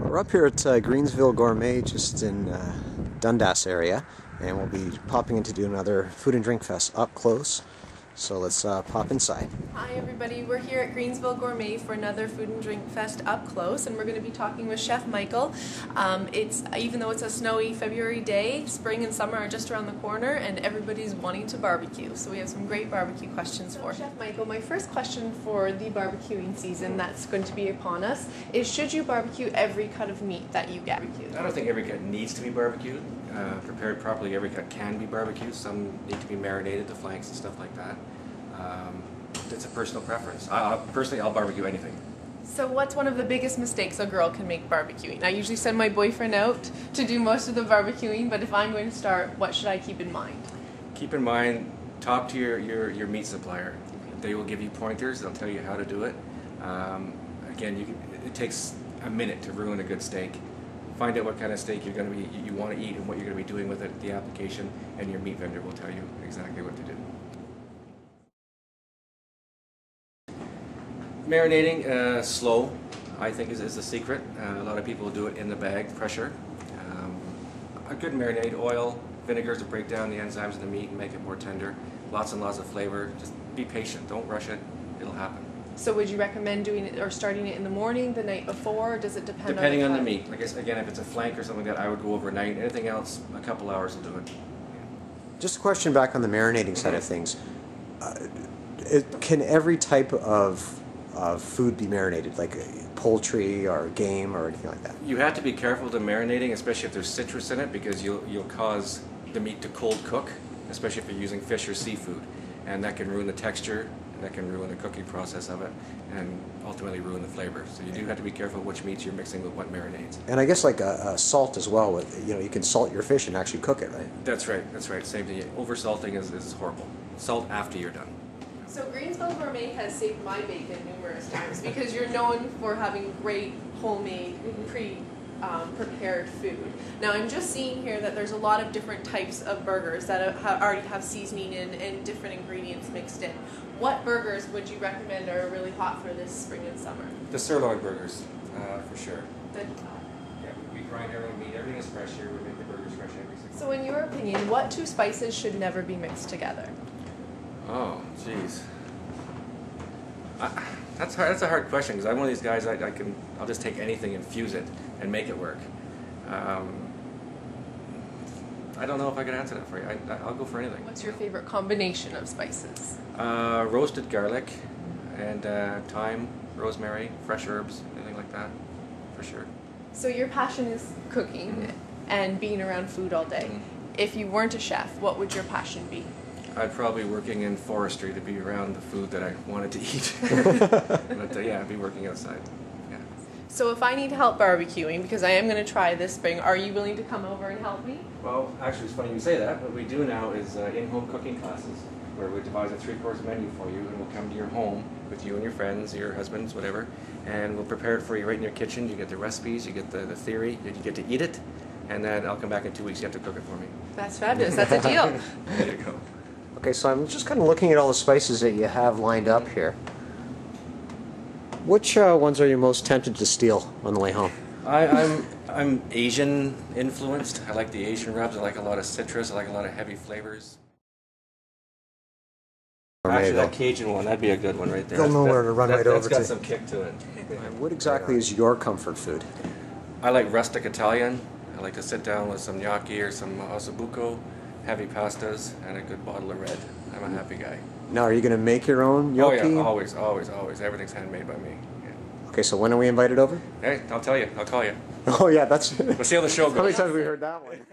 We're up here at Greensville Gourmet, just in Dundas area, and we'll be popping in to do another food and drink fest up close. So let's pop inside. Hi everybody, we're here at Greensville Gourmet for another food and drink fest up close, and we're going to be talking with Chef Michael. Even though it's a snowy February day, spring and summer are just around the corner and everybody's wanting to barbecue. So we have some great barbecue questions for Chef Michael. My first question for the barbecuing season that's going to be upon us is, should you barbecue every cut of meat that you get? I don't think every cut needs to be barbecued. Prepared properly, every cut can be barbecued. Some need to be marinated, the flanks and stuff like that. It's a personal preference. Personally, I'll barbecue anything. So what's one of the biggest mistakes a girl can make barbecuing? I usually send my boyfriend out to do most of the barbecuing, but if I'm going to start, what should I keep in mind? Keep in mind, talk to your meat supplier. They will give you pointers. They'll tell you how to do it. Again, it takes a minute to ruin a good steak. Find out what kind of steak you want to eat and what you're going to be doing with it, the application, and your meat vendor will tell you exactly what to do. Marinating slow, I think, is the secret. A lot of people do it in the bag, pressure. A good marinade, oil, vinegars to break down the enzymes in the meat and make it more tender. Lots and lots of flavor. Just be patient. Don't rush it. It'll happen. So would you recommend doing it or starting it in the morning, the night before, or does it depend Depending on the meat. Like again, if it's a flank or something like that, I would go overnight. Anything else, a couple hours will do it. Just a question back on the marinating side of things. Can every type of food be marinated, like poultry or game or anything like that? You have to be careful to marinating, especially if there's citrus in it, because you'll cause the meat to cold cook, especially if you're using fish or seafood, and that can ruin the texture, and that can ruin the cooking process of it, and ultimately ruin the flavor. So you do have to be careful which meats you're mixing with what marinades. And I guess like salt as well. With you can salt your fish and actually cook it, right? That's right. That's right. Same thing. Over salting is horrible. Salt after you're done. So Greensville Gourmet has saved my bacon numerous times because you're known for having great homemade, prepared food. Now I'm just seeing here that there's a lot of different types of burgers that already have seasoning and different ingredients mixed in. What burgers would you recommend are really hot for this spring and summer? The sirloin burgers, for sure. Yeah, we grind our own meat. Everything is fresh here. We make the burgers fresh every single day. So in your opinion, what two spices should never be mixed together? Oh, jeez. That's hard. That's a hard question because I'm one of these guys. I'll just take anything, infuse it, and make it work. I don't know if I can answer that for you. I'll go for anything. What's your favorite combination of spices? Roasted garlic and thyme, rosemary, fresh herbs, anything like that, for sure. So your passion is cooking and being around food all day. If you weren't a chef, what would your passion be? I'd probably be working in forestry to be around the food that I wanted to eat. But yeah, I'd be working outside. Yeah. So if I need help barbecuing, because I am going to try this spring, are you willing to come over and help me? Well, actually, it's funny you say that. What we do now is in-home cooking classes, where we devise a 3-course menu for you, and we'll come to your home with you and your friends, your husbands, whatever, and we'll prepare it for you right in your kitchen. You get the recipes, you get the theory, you get to eat it, and then I'll come back in 2 weeks. You have to cook it for me. That's fabulous. That's a deal. There you go. Okay, so I'm just kind of looking at all the spices that you have lined up here. Which ones are you most tempted to steal on the way home? I'm Asian influenced. I like the Asian rubs. I like a lot of citrus. I like a lot of heavy flavors. Actually, that Cajun one, that'd be a good one right there. They'll know where to run right over to. That's got some kick to it. What exactly is your comfort food? I like rustic Italian. I like to sit down with some gnocchi or some ossobuco, heavy pastas, and a good bottle of red. I'm a happy guy. Now, are you going to make your own gnocchi? Oh yeah, always, always, always. Everything's handmade by me. Yeah. Okay, so when are we invited over? Hey, I'll tell you. I'll call you. Oh yeah, that's... We'll see how the show goes. How many times have we heard that one?